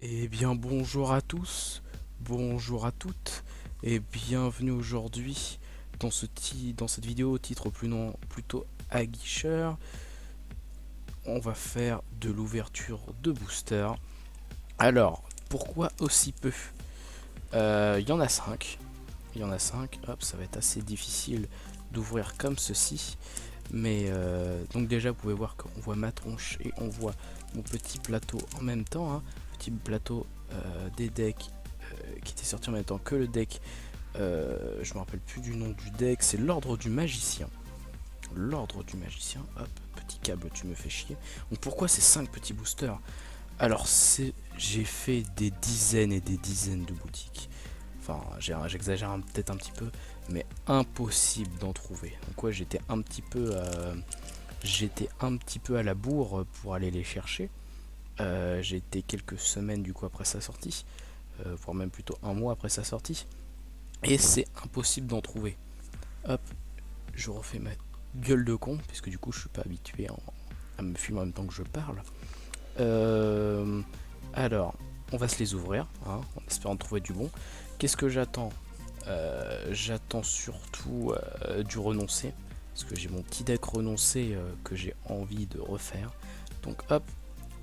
Eh bien bonjour à tous, bonjour à toutes et bienvenue aujourd'hui dans cette vidéo au titre plutôt aguicheur. On va faire de l'ouverture de booster. Alors, pourquoi aussi peu? Il y en a 5. Il y en a 5. Hop, ça va être assez difficile d'ouvrir comme ceci. Mais donc déjà vous pouvez voir qu'on voit ma tronche et on voit mon petit plateau en même temps, hein. Petit plateau des decks qui était sorti en même temps que le deck. Je me rappelle plus du nom du deck, c'est l'ordre du magicien. L'ordre du magicien, hop, petit câble, tu me fais chier. Donc pourquoi ces 5 petits boosters? Alors j'ai fait des dizaines et des dizaines de boutiques. Enfin, j'exagère peut-être un petit peu, mais impossible d'en trouver. Donc ouais, j'étais un petit peu à la bourre pour aller les chercher. J'ai été quelques semaines du coup après sa sortie, voire même plutôt un mois après sa sortie, et c'est impossible d'en trouver. Hop, je refais ma gueule de con, puisque du coup je suis pas habitué à me filmer en même temps que je parle. Euh, alors, on va se les ouvrir, hein, en espérant trouver du bon. Qu'est-ce que j'attends? J'attends surtout du renoncé, parce que j'ai mon petit deck renoncé que j'ai envie de refaire. Donc hop,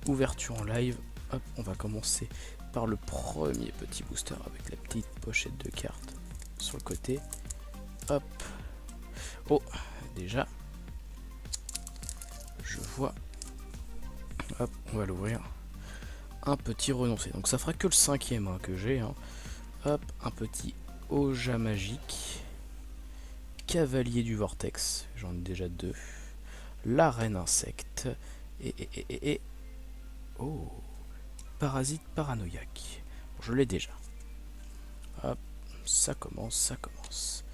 ouverture en live. Hop, on va commencer par le premier petit booster avec la petite pochette de cartes sur le côté. Hop. Oh, déjà, je vois. Hop, on va l'ouvrir. Un petit renoncé. Donc ça fera que le cinquième hein, que j'ai. Hein. Hop, un petit Oja magique. Cavalier du vortex. J'en ai déjà deux. La reine insecte. Et. Oh, parasite paranoïaque. Je l'ai déjà. Hop, ça commence, ça commence.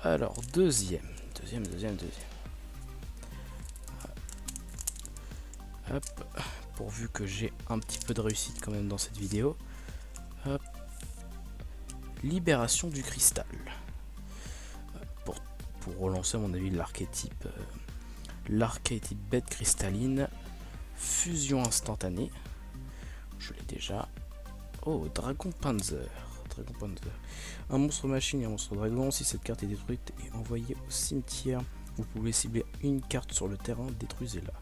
Alors, deuxième. Hop, pourvu que j'ai un petit peu de réussite quand même dans cette vidéo. Hop, libération du cristal. Pour, pour relancer à mon avis l'archétype bête cristalline. Fusion instantanée. Je l'ai déjà. Oh, Dragon Panzer. Un monstre machine et un monstre dragon. Si cette carte est détruite et envoyée au cimetière, vous pouvez cibler une carte sur le terrain, détruisez-la.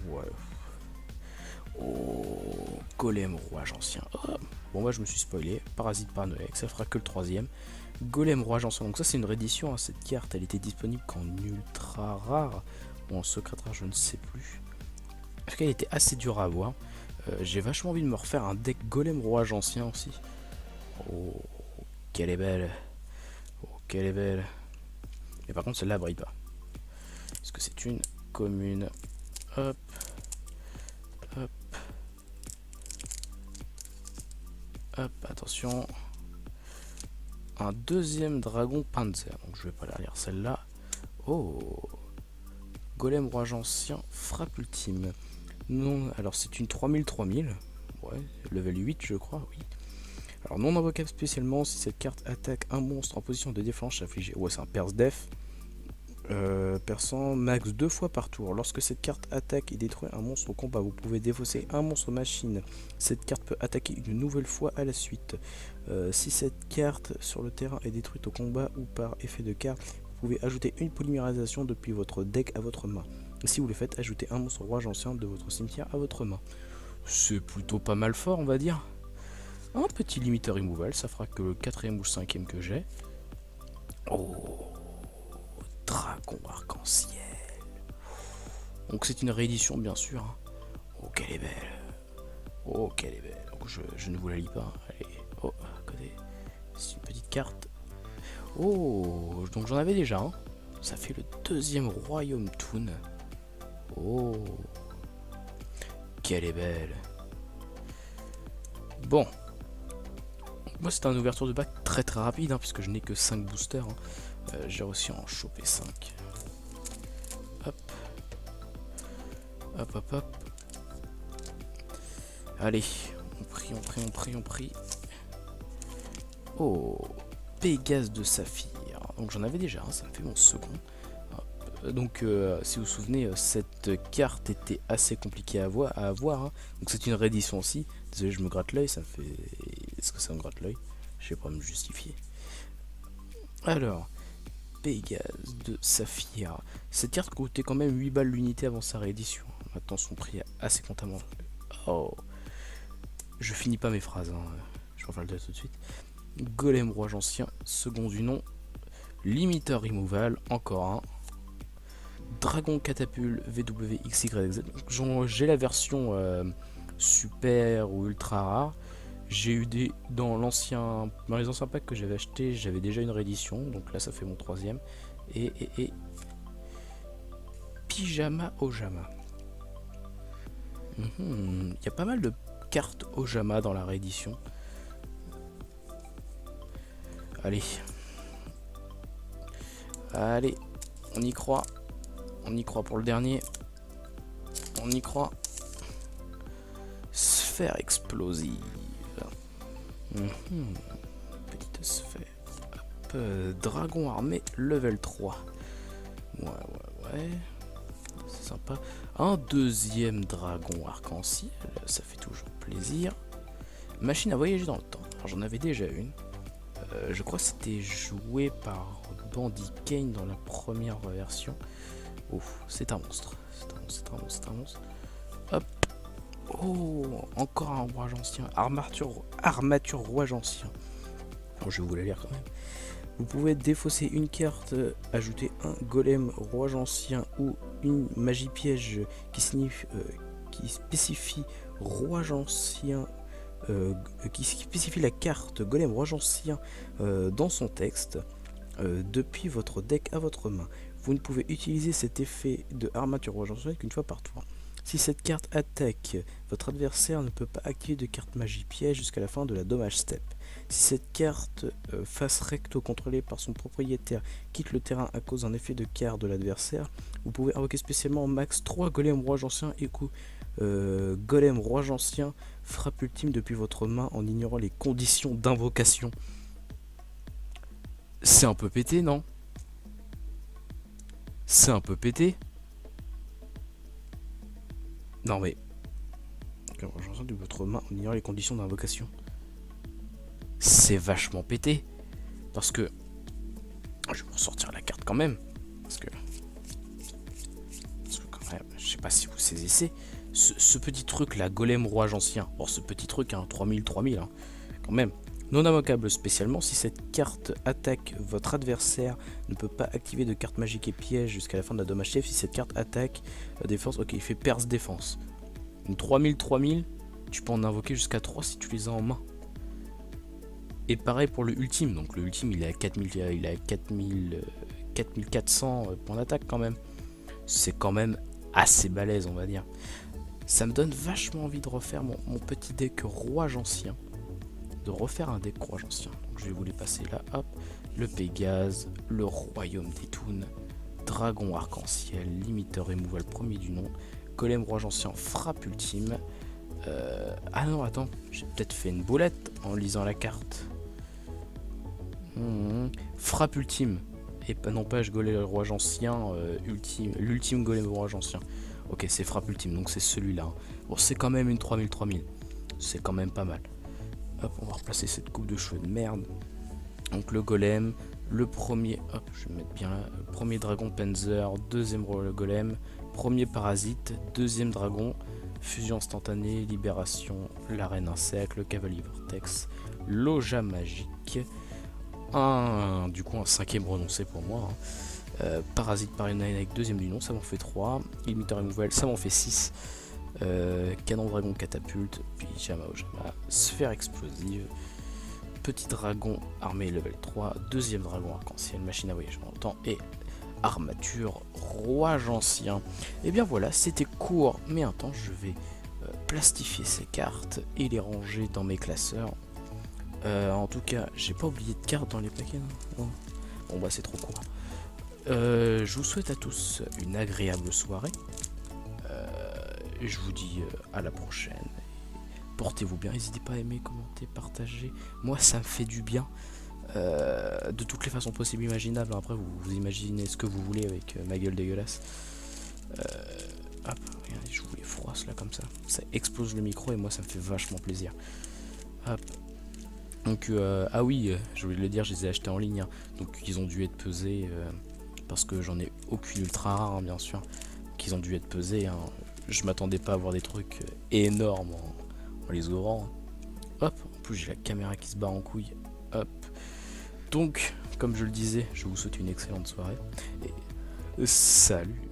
Ouais. Oh, Golem Rouage Ancien. Oh. Bon, moi je me suis spoilé. Parasite paranoïaque, ça fera que le troisième. Golem Rouage Ancien. Donc, ça, c'est une réédition. Hein. Cette carte, elle était disponible qu'en ultra rare ou en secret rare, je ne sais plus. Parce qu'elle était assez dure à avoir. J'ai vachement envie de me refaire un deck Golem Rouage Ancien aussi. Oh, qu'elle est belle. Oh, qu'elle est belle. Mais par contre, celle-là brille pas. Parce que c'est une commune. Hop. Hop. Hop, attention. Un deuxième dragon Panzer. Donc je vais pas la lire celle-là. Oh. Golem Rouage Ancien, frappe ultime. Non, alors c'est une 3000. Ouais, level 8 je crois, oui. Alors non invocable spécialement, si cette carte attaque un monstre en position de défense affligé. Ouais, c'est un perce def. Perçant max 2 fois par tour. Lorsque cette carte attaque et détruit un monstre au combat, vous pouvez défausser un monstre machine. Cette carte peut attaquer une nouvelle fois à la suite. Si cette carte sur le terrain est détruite au combat ou par effet de carte, vous pouvez ajouter une polymérisation depuis votre deck à votre main. Et si vous le faites, ajoutez un monstre rouage ancien de votre cimetière à votre main. C'est plutôt pas mal fort, on va dire. Un petit limiteur removal, ça fera que le quatrième ou le cinquième que j'ai. Oh, dragon arc-en-ciel. Donc c'est une réédition bien sûr. Hein. Oh qu'elle est belle. Oh qu'elle est belle. Donc je ne vous la lis pas. Hein. Allez. Oh, à côté. C'est une petite carte. Oh, donc j'en avais déjà. Hein. Ça fait le deuxième royaume toon. Oh, qu'elle est belle. Bon. Moi c'était une ouverture de bac très très rapide. Hein, puisque je n'ai que 5 boosters. Hein. J'ai réussi à en choper 5. Hop. Hop, hop, hop. Allez, on prie. Oh, Pégase de Saphir. Donc j'en avais déjà, hein, ça me fait mon second. Hop, Donc si vous vous souvenez, cette carte était assez compliquée à avoir, hein. Donc c'est une réédition aussi. Désolé, je me gratte l'œil, ça me fait... Est-ce que ça me gratte l'œil? Je sais pas me justifier. Alors, Pégase de Saphir. Cette carte coûtait quand même 8 balles l'unité avant sa réédition. Maintenant son prix est assez comptablement. Oh, je finis pas mes phrases, hein. Je vais faire le test tout de suite. Golem Rouage Ancien, second du nom. Limiteur Removal, encore un. Dragon Catapulte VWXYZ. J'ai la version super ou ultra rare. J'ai eu dans les anciens packs que j'avais acheté, j'avais déjà une réédition, donc là ça fait mon troisième. Et Pyjama Ojama. Il y a pas mal de cartes Ojama dans la réédition. Allez, on y croit. On y croit pour le dernier. On y croit. Sphère explosive. Petite sphère. Hop, dragon armé level 3. Ouais. C'est sympa. Un deuxième dragon arc-en-ciel. Ça fait toujours plaisir. Machine à voyager dans le temps. Alors j'en avais déjà une. Je crois que c'était joué par Bandy Kane dans la première version. Oh, c'est un monstre. C'est un monstre. Hop. Oh, encore un rouage ancien. Armature rouage ancien. Bon, je vais vous la lire quand même. Vous pouvez défausser une carte, ajouter un golem rouage ancien ou une magie piège qui spécifie rouage ancien. Qui spécifie la carte golem rouage ancien dans son texte depuis votre deck à votre main. Vous ne pouvez utiliser cet effet de armature rouage ancien qu'une fois par tour. Si cette carte attaque, votre adversaire ne peut pas activer de carte magie piège jusqu'à la fin de la dommage step. Si cette carte face recto contrôlée par son propriétaire quitte le terrain à cause d'un effet de carte de l'adversaire, vous pouvez invoquer spécialement max 3 golems rouage ancien et golem rouage ancien frappe ultime depuis votre main en ignorant les conditions d'invocation. C'est un peu pété, non? C'est un peu pété. Non mais... Rouage ancien de votre main en ignorant les conditions d'invocation. C'est vachement pété. Parce que... Je vais ressortir la carte quand même. Parce que quand même, je sais pas si vous saisissez. Ce petit truc là, golem rouage ancien. Bon, ce petit truc, hein, 3000, hein, quand même. Non invocable spécialement, si cette carte attaque, votre adversaire ne peut pas activer de carte magique et piège jusqu'à la fin de la dommage chef. Si cette carte attaque, défense, ok, il fait perce défense. Une 3000, tu peux en invoquer jusqu'à 3 si tu les as en main. Et pareil pour le ultime, donc le ultime il est à 4400 points d'attaque quand même. C'est quand même assez balèze on va dire. Ça me donne vachement envie de refaire mon petit deck rouage ancien. De refaire un deck rouage ancien. Donc je vais vous les passer là, hop. Le Pégase, le Royaume des Toons, Dragon arc-en-ciel, Limiteur Removal premier du nom, Golem rouage ancien, frappe ultime. Ah non attends, j'ai peut-être fait une boulette en lisant la carte. Frappe ultime. Et non pas je golem rouage ancien, l'ultime golem rouage ancien. Ok, c'est frappe ultime, donc c'est celui-là. Hein. Bon, c'est quand même une 3000. C'est quand même pas mal. Hop, on va replacer cette coupe de cheveux de merde. Donc le golem, le premier, hop, je vais mettre bien là. Le premier dragon Panzer, deuxième golem, premier parasite, deuxième dragon, fusion instantanée, libération, l'arène insecte, le cavalier vortex, l'oja magique. Du coup un cinquième renoncé pour moi. Hein. Parasite Paranoïde avec deuxième du nom, ça m'en fait 3. Limiteur Removal, ça m'en fait 6. Canon dragon catapulte, Pyjama Ojama, sphère explosive, petit dragon armé level 3, deuxième dragon arc-en-ciel, machine à voyager dans le temps et armature rouage ancien. Et bien voilà, c'était court mais intense. Je vais plastifier ces cartes et les ranger dans mes classeurs. En tout cas, j'ai pas oublié de cartes dans les paquets. Non. Bon bah c'est trop court. Je vous souhaite à tous une agréable soirée. Et je vous dis à la prochaine. Portez-vous bien, n'hésitez pas à aimer, commenter, partager. Moi ça me fait du bien. de toutes les façons possibles imaginables. Après vous imaginez ce que vous voulez avec ma gueule dégueulasse. Hop, regardez, je vous les froisse là comme ça explose le micro et moi ça me fait vachement plaisir. Hop. Donc ah oui, je voulais le dire, je les ai achetés en ligne, hein. Donc ils ont dû être pesés parce que j'en ai aucune ultra rare, hein, bien sûr. Donc ils ont dû être pesés, hein. Je m'attendais pas à voir des trucs énormes en les ouvrant. Hop, en plus j'ai la caméra qui se barre en couille. Hop. Donc, comme je le disais, je vous souhaite une excellente soirée et salut.